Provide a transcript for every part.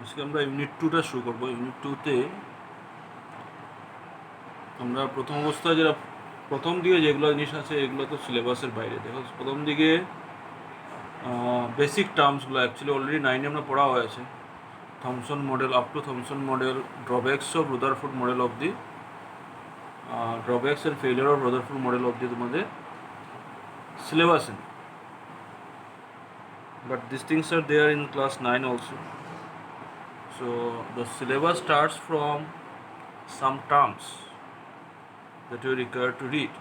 আজকে আমরা ইউনিট 2টা শুরু করব। ইউনিট 2তে আমরা প্রথম অবস্থায় যেটা প্রথম দিকে যেগুলো জিনিস আছে এগুলো তো সিলেবাসের বাইরে। দেখো প্রথম দিকে বেসিক টার্মসগুলো অ্যাকচুয়ালি অলরেডি 9-এ আমরা পড়া হয়েছে। Thomson model up to Thomson model, drawbacks of Rutherford model of the drawbacks and failure of Rutherford model of the তোমাদের সিলেবাসে। But these things are there in class 9 also. So the syllabus starts from some terms that you require to read.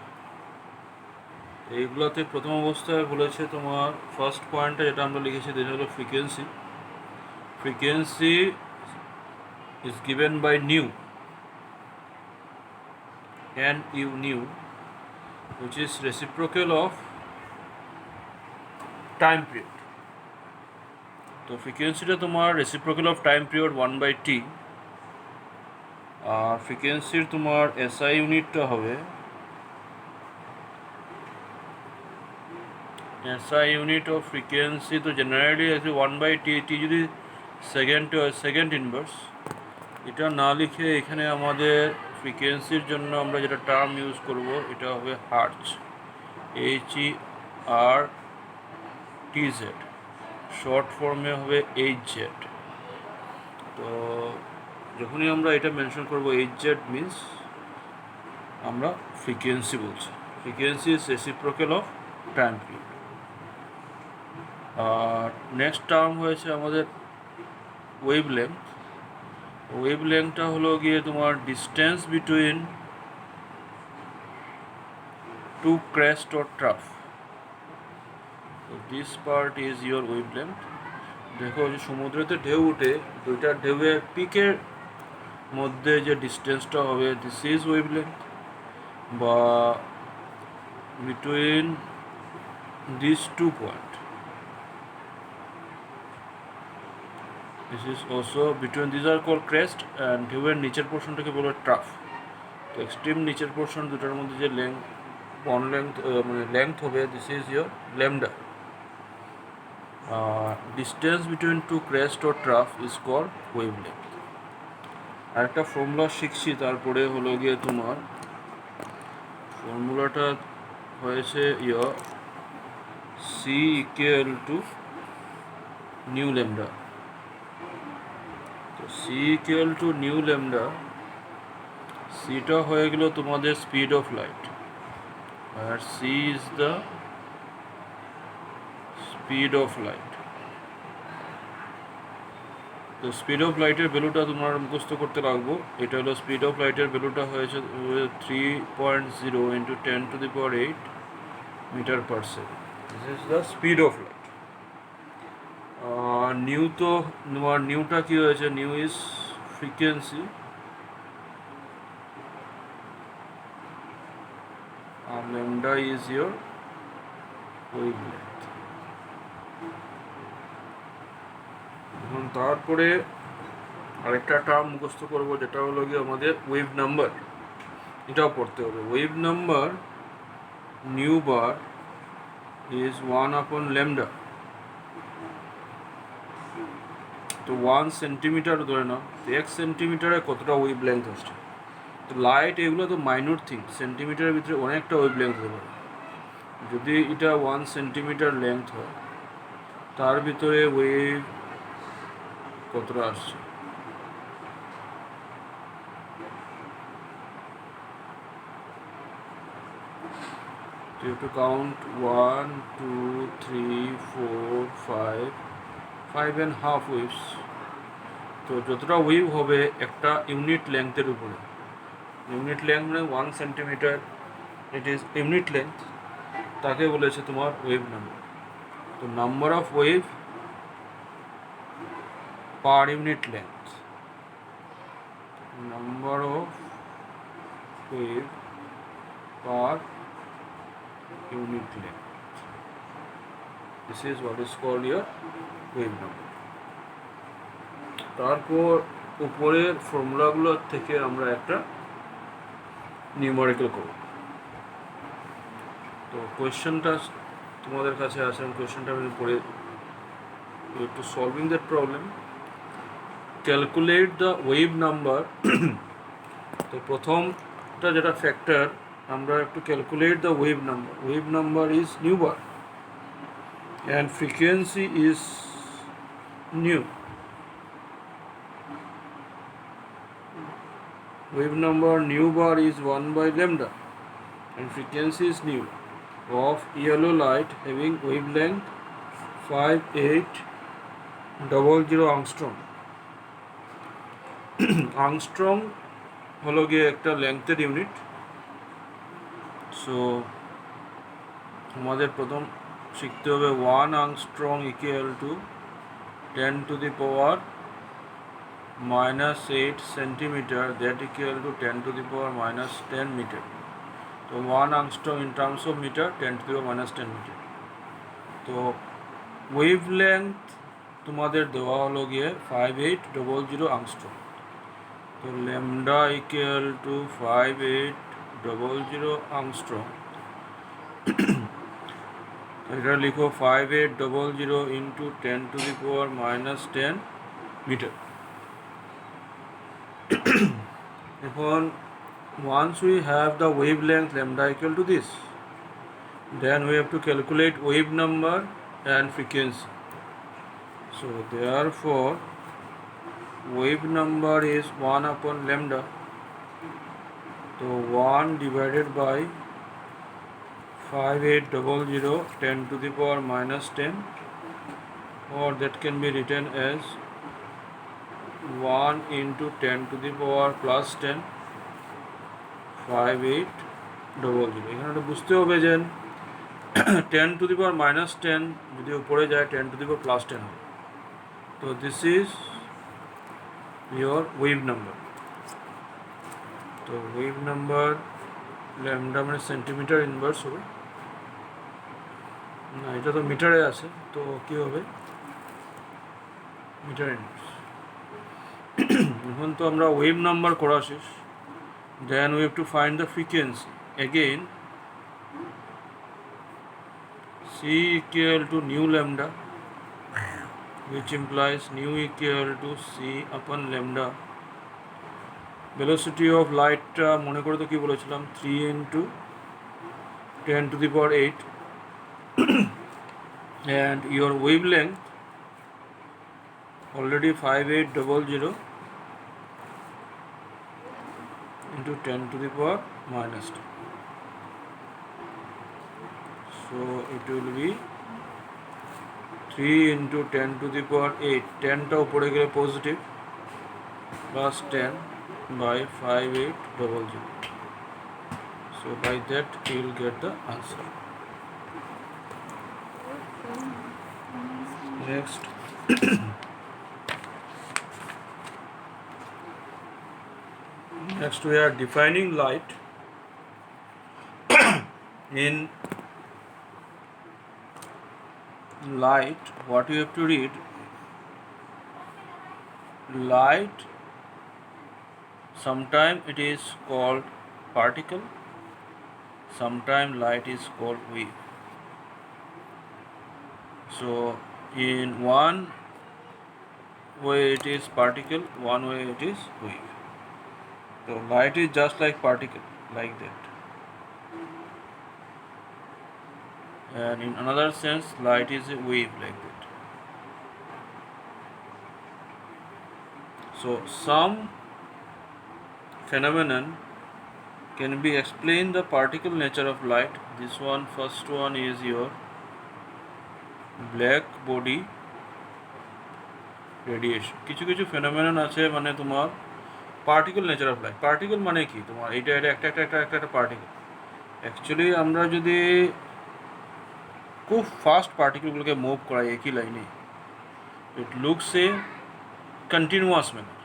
এইগুলোতে প্রথম অবস্থায় বলেছে তোমার first পয়েন্টটা যেটা আমরা লিখেছি যেটা হলো frequency. Frequency is given by nu, nu nu, which is reciprocal of time period. তো ফ্রিকোয়েন্সিটা তোমার reciprocal of time period 1/t, আর ফ্রিকোয়েন্সির তোমার এসআই ইউনিটটা হবে এসআই ইউনিট অফ ফ্রিকোয়েন্সি। তো জেনারেলি আছে 1/t, টি যদি সেকেন্ড ইনভার্স, এটা না লিখে এখানে আমাদের ফ্রিকোয়েন্সির জন্য আমরা যেটা টার্ম ইউজ করব এটা হবে হার্টজ, HERTZ, শর্ট ফর্মে হবে HZ। তো যখনই আমরা এটা মেনশন করব HZ মিনস আমরা ফ্রিকোয়েন্সি বলছি। Frequency is reciprocal of time period. আর নেক্সট টার্ম হয়েছে আমাদের ওয়েভ লেংথ। ওয়েভ লেংথটা হলো গিয়ে তোমার distance between two crest or trough. তো this part is your wave length. দেখো যে সমুদ্রেতে ঢেউ উঠে দুইটা ঢেউয়ের পিকের মধ্যে যে ডিস্টেন্সটা হবে দিস ইজ ওয়েভ লেংথ, বা between this two point this is also between this আর কল ক্রেস্ট অ্যান্ড ঢেউয়ের নিচের পোর্শনটাকে বলে ট্রাফ। তো এক্সট্রিম নিচের পোর্শন দুটার মধ্যে যে লেংথ হবে this is your lambda. Distance between two crest or trough is call wavelength. আরেকটা ফর্মুলা শিখছি, তারপরে হলো গিয়ে তোমার ফর্মুলাটা হয়েছে C equal to nu lambda. তো C equal to nu lambda, সিটা হয়ে গেল তোমাদের স্পিড অফ লাইট, আর C is the speed of light. তো স্পিড অফ লাইটের ভ্যালুটা তোমার মুখস্থ করতে লাগবো। এটা হলো স্পিড অফ লাইটের ভ্যালুটা হয়েছে 3.0 × 10⁸ metre per second. This is the speed of light. Nu তো তোমার নিউটা কী হয়েছে, নিউ ইজ ফ্রিকোয়েন্সি, আর lambda is your wave length. এখন তারপরে আরেকটা টার্ম মুখস্থ করবো যেটা হলো গিয়ে আমাদের ওয়েভ নাম্বার। এটাও পড়তে হবে। Wave number nu bar is 1/λ। তো 1 সেন্টিমিটার ধরে নাও, 1 সেন্টিমিটারে কতটা ওয়েভ লেংথ আসছে। তো লাইট এগুলো তো মাইনর থিং, সেন্টিমিটারের ভিতরে অনেকটা ওয়েভ লেংথ হতে পারে। যদি এটা 1 সেন্টিমিটার লেংথ হয় তার ভিতরে ওয়েভ কতটা আসছে। You have to count 1, 2, 3, 4, 5.5 waves. তো যতটা ওয়েভ হবে একটা ইউনিট লেংথের উপরে, ইউনিট লেংথ মানে 1 centimetre, it is unit length, তাকে বলেছে তোমার ওয়েভ নাম্বার। তো number of wave per unit length, number of wave per unit length, this is what is called your wave number. তারপর উপরের ফর্মুলাগুলো থেকে আমরা একটা নিউমারিক্যাল করব। তো কোয়েশ্চেনটা তোমাদের কাছে আছে, আমি কোয়েশ্চেনটা আমি পড়ে একটু solving that problem. Calculate the wave number. তো প্রথমটা যেটা ফ্যাক্টর, আমরা একটু calculate the wave number. Wave number is new bar and frequency is new. Wave number new bar is 1 by lambda and frequency is new of yellow light having wavelength 5800 angstrom. angstrom হলো গিয়ে একটা লেংথের unit. So আমাদের প্রথম শিখতে হবে 1 angstrom equal to 10 to the power -8 centimeter, that equal to 10 to the power -10 meter. So 1 angstrom in terms of meter, 10 to the power -10 meter. তো wavelength তোমাদের দেওয়া হলো গিয়ে 5800 angstrom। তো lambda equal to 5800 angstrom। এটা লিখো 5800 into 10 to the power -10 meter. এখন once we have the wavelength lambda equal to this, then we have to calculate wave number and frequency. So therefore wave number is 1 upon lambda. So 1 divided by 5800 10 to the power -10, or that can be written as 1 into 10 to the power +10 5800। এখানে বুঝতে হবে যে 10 to the power -10 যদি উপরে যায় 10 to the power +10 হবে। তো this is your wave number। তো wave number ল্যামডা মানে সেন্টিমিটার ইনভার্স হবে না, এটা তো মিটারে আছে, তো কী হবে মিটার ইনভার্স। এখন তো আমরা ওয়েভ নাম্বার করা শেষ। Then we have to find the frequency. Again c equal to new lambda, which implies new equal to c upon lambda। velocity of light মনে করে তো কি বলেছিলাম 3 into 10 to the power 8 and your wavelength already 5800 into 10 to the power -10. So it will be 3 into 10 to the power 8, 10 টা উপরে গেলে positive, plus 10 by 5800. So by that you will get the answer. Next we are defining light. In light, what you have to read, light sometime it is called particle, sometime light is called wave. So in one way it is particle, one way it is wave. So light is just like particle, like that. And in another sense, light is a wave, like that. So some phenomenon can be explained the particle nature of light. This one, first one is your black body radiation. কিছু কিছু phenomenon আছে মানে তোমার particle nature of light. particle মানে কি তোমার এটা একটা particle। অ্যাকচুয়ালি আমরা যদি খুব ফাস্ট পার্টিকেলগুলোকে মুভ করাই একই লাইনে, it looks a continuous manner.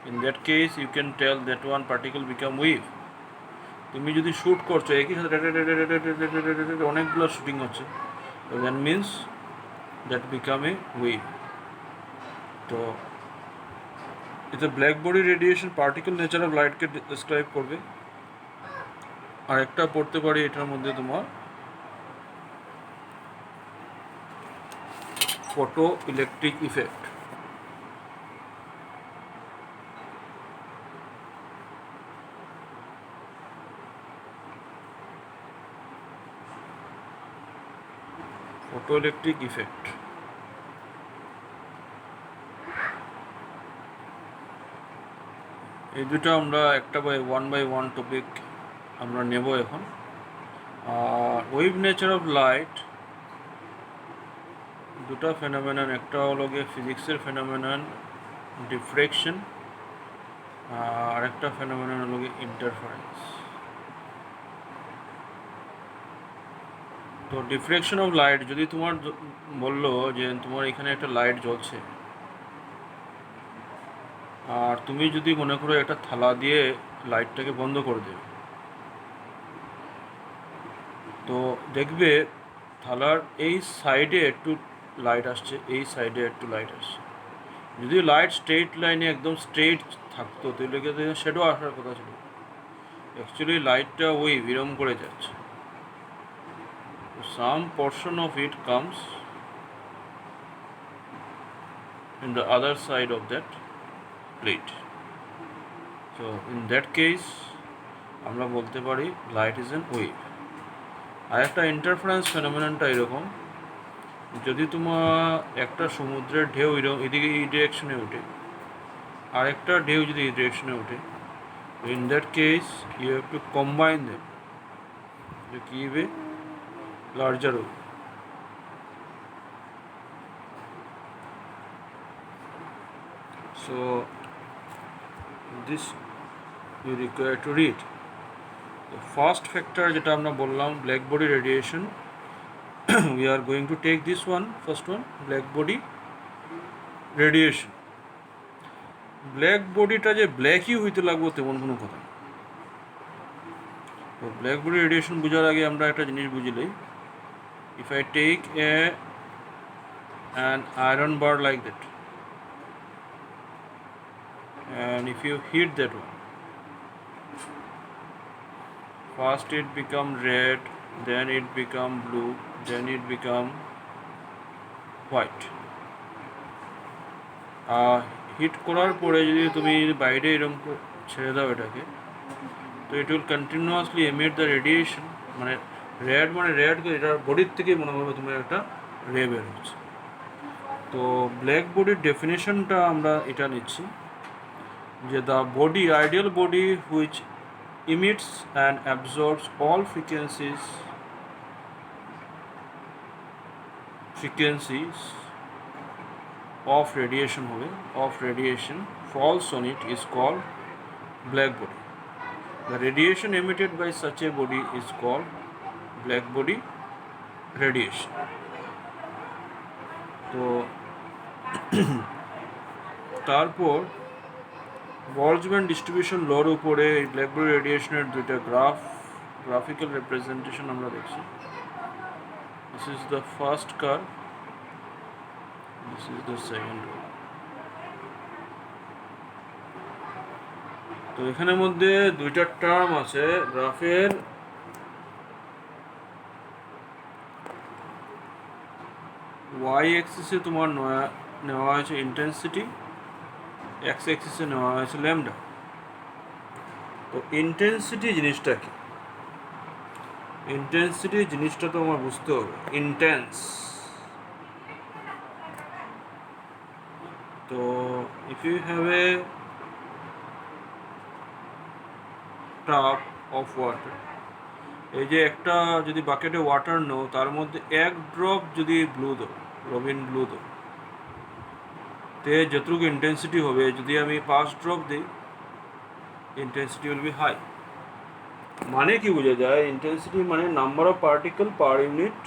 In that case you can tell that one particle become wave. তুমি যদি শ্যুট করছো একই সাথে অনেকগুলো শুটিং হচ্ছে, তো that means that become a wave. তো এটা black body radiation particle nature of লাইটকে ডিসক্রাইব করবে। আর একটা পড়তে পারি এটার মধ্যে তোমার photo electric effect. Photoelectric effect. এই দুটো আমরা একটা বাই ওয়ান টপিক আমরা নেব এখন। ওয়েভ নেচার অফ লাইট দুটো ফেনোমেনন, একটা হলো গিয়ে ফিজিক্সের ফেনোমেনন ডিফ্রেকশন, আর একটা ফেনোমেনন হলো গিয়ে ইন্টারফারেন্স। তো ডিফ্রেকশন অফ লাইট, যদি তোমার বললো যে তোমার এখানে একটা লাইট জ্বলছে, আর তুমি যদি মনে করো একটা থালা দিয়ে লাইটটাকে বন্ধ করে দেবে, তো দেখবে থালার এই সাইডে একটু লাইট আসছে, এই সাইডে একটু লাইট আসছে। যদি লাইট স্ট্রেট লাইনে একদম স্ট্রেট থাকতো তাহলে শ্যাডো আসার কথা ছিল। অ্যাকচুয়ালি লাইটটা ওই বিরম করে যাচ্ছে। Some portion of it comes in the other side of that plate. So in that case আমরা বলতে পারি light is an wave. আর একটা ইন্টারফারেন্স ফেনোমেননটা এরকম, যদি তোমার একটা সমুদ্রের ঢেউ এদিকে এই ডিরেকশনে ওঠে, আর একটা ঢেউ যদি এই ডিরেকশনে ওঠে, in that case you have to combine them to give a larger wave. So this you require to read. The first factor যেটা আমরা বললাম black body radiation, we are going to take this one, first one, black body radiation. Black বডিটা যে ব্ল্যাকই হইতে লাগবো তেমন কোনো কথা না। তো ব্ল্যাক বডি রেডিয়েশন বোঝার আগে আমরা একটা জিনিস বুঝলেই, if I take an iron bar like that, and if you heat that one, first it become red, then it become blue, then it become white. Heat করার পরে যদি তুমি বাইরে এরকম ছেড়ে দাও এটাকে, তো it will continuously emit the radiation, মানে রেড এটার বডির থেকেই মনে হবে তোমার একটা রে বের হচ্ছে। তো ব্ল্যাক বডির ডেফিনেশনটা আমরা এটা নিচ্ছি যে the body, ideal body which emits and absorbs all frequencies of radiation falls on it is called black body. The radiation emitted by such a body is called black body radiation. তো তারপর বলজম্যান distribution লর উপরে এই black body রেডিয়েশনের দুইটা graphical representation আমরা দেখছি। This is the first curve, this is the second. তো এখানের মধ্যে দুইটা টার্ম আছে গ্রাফের, ওয়াই অ্যাক্সিসে তোমার নেওয়া হয়েছে ইন্টেন্সিটি, এক্স অ্যাক্সিসে নেওয়া হয়েছে ল্যামডা। তো ইন্টেন্সিটি জিনিসটা কি? ইন্টেন্সিটি জিনিসটা তো আমার বুঝতে হবে, ইন্টেন্স। তো if you have a tub of water, এই যে একটা যদি বাকেটে ওয়াটার নাও, তার মধ্যে এক ড্রপ যদি ব্লু দাও, রবিন ব্লু দাও, তে যতটুকু ইন্টেন্সিটি হবে, যদি আমি 5 ড্রপ দিই, ইন্টেন্সিটি উইল বি হাই। মানে কি বোঝা যায়? ইন্টেন্সিটি মানে number of particle per unit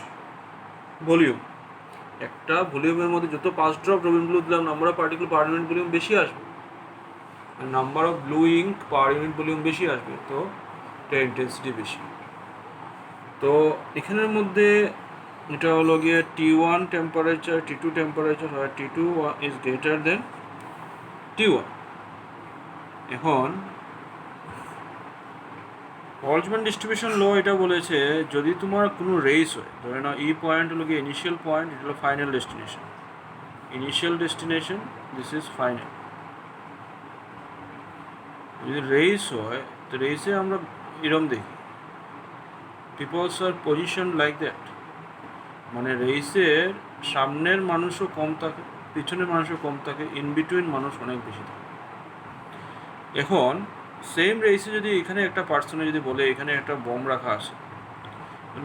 volume. একটা ভলিউমের মধ্যে যত 5 ড্রপ রবিন ব্লু দিলাম, number of particle per unit volume বেশি আসবে, আর number of blue ink per unit volume বেশি আসবে, তো এটা ইন্টেন্সিটি বেশি। তো এখানের মধ্যে এটা হলো গিয়ে T1 টেম্পারেচার, T2 টেম্পারেচার, আর T2 is greater than T1। এখন বলজম্যান ডিস্ট্রিবিউশন ল এটা বলেছে, যদি তোমার কোনো রেস হয়, ধরে নাও ই পয়েন্ট হলো গিয়ে ইনিশিয়াল পয়েন্ট, এটা হলো final destination, initial destination, this is final. যদি রেস হয়, তো রেসে আমরা এরম দেখি, people's R position like that, মানে রেসের সামনের মানুষও কম থাকে, পিছনের মানুষও কম থাকে, ইন বিটুইন মানুষ অনেক বেশি থাকে। এখন সেম রেসে যদি এখানে একটা পার্সনে যদি বলে এখানে একটা বম রাখা আছে,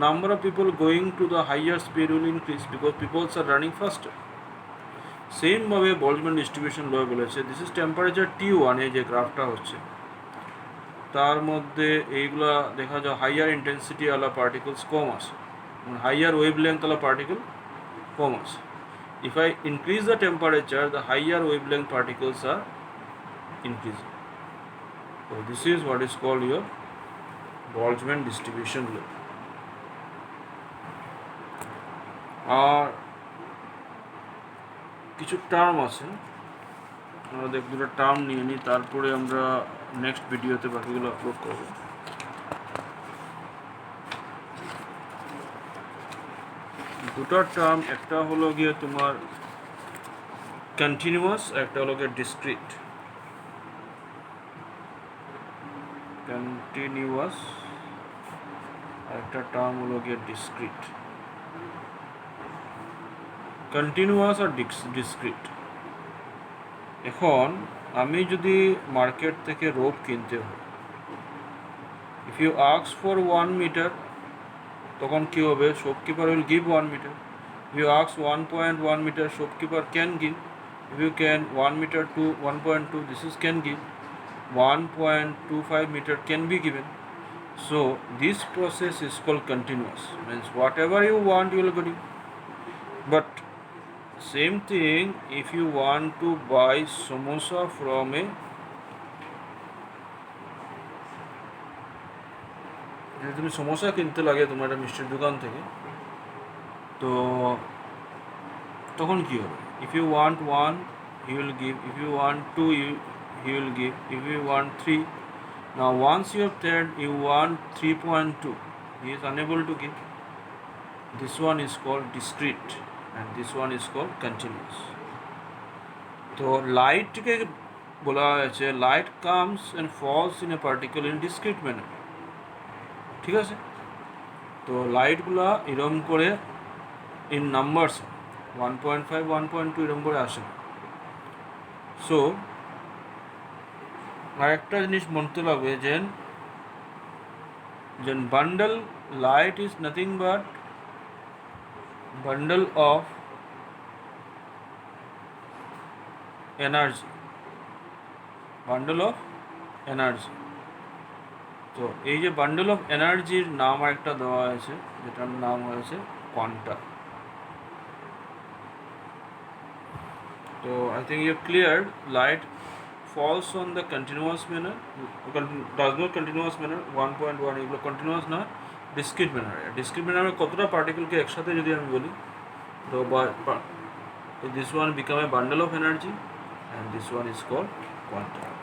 number of people going to the higher speed will increase because peoples are running faster. সেমভাবে বলজম্যান ডিস্ট্রিবিউশন ল বলেছে দিস ইজ টেম্পারেচার T1 এ যে গ্রাফটা হচ্ছে তার মধ্যে এইগুলা দেখা যায় হাইয়ার ইন্টেন্সিটি ওয়ালা পার্টিকলস কম আছে, হাইয়ার ওয়েভ লেন্থ ওয়ালা পার্টিকেল কম আছে। If I increase the temperature, the higher wavelength particles are increasing. So this is what is called your Boltzmann distribution law. আর কিছু টার্ম আছে, আমরা দুটো টার্ম নিয়ে নিই, তারপরে আমরা নেক্সট ভিডিওতে বাকিগুলো আপলোড করব। দুটো টার্ম, একটা হলো গিয়ে তোমার কন্টিনিউয়াস, একটা হলো গিয়ে ডিসক্রিট। কন্টিনিউয়াস আর একটা টার্ম হলো গিয়ে ডিসক্রিট। কন্টিনিউয়াস আর ডিসক্রিট। এখন আমি যদি মার্কেট থেকে রোপ কিনতে হয়, if you ask for 1 metre, তখন কী হবে, shopkeeper will give 1 metre. If you ask 1.1 metre, shopkeeper can give. If you can 1 metre to 1.2, this is can give. 1.25 meter can be given. So this process is called continuous, means whatever you want you will get. But same thing, if you want to buy samosa from a, যদি তুমি সমোসা কিনতে লাগে তোমার একটা মিষ্টির দোকান থেকে, তো তখন কী হবে, if you want 1 he will give, if you want 2 he will give, if you want 3. Now once you have said you want 3.2, he is unable to give. This one is called discrete and this one is called continuous. তো লাইটকে বলা হয়েছে light comes and falls in a particle in discrete manner, ঠিক আছে। তো লাইটগুলা এরম করে in numbers 1.5 1.2 এরম করে আসে। সো আরেকটা জিনিস মনতে লাগবে যে bundle light is nothing but bundle of energy, bundle of energy. তো এই যে বান্ডল অফ এনার্জির নাম আরেকটা দেওয়া হয়েছে, যেটার নাম হয়েছে কোয়ান্টা। তো I think you clear, light falls on the continuous manner, does not continuous manner 1.1 এগুলো কন্টিনিউয়াস না, ডিসক্রিট ম্যানার। ডিসক্রিট ম্যানারে কতটা পার্টিকেলকে একসাথে যদি আমি বলি, তো this one become a bundle of energy and this one is called quantum.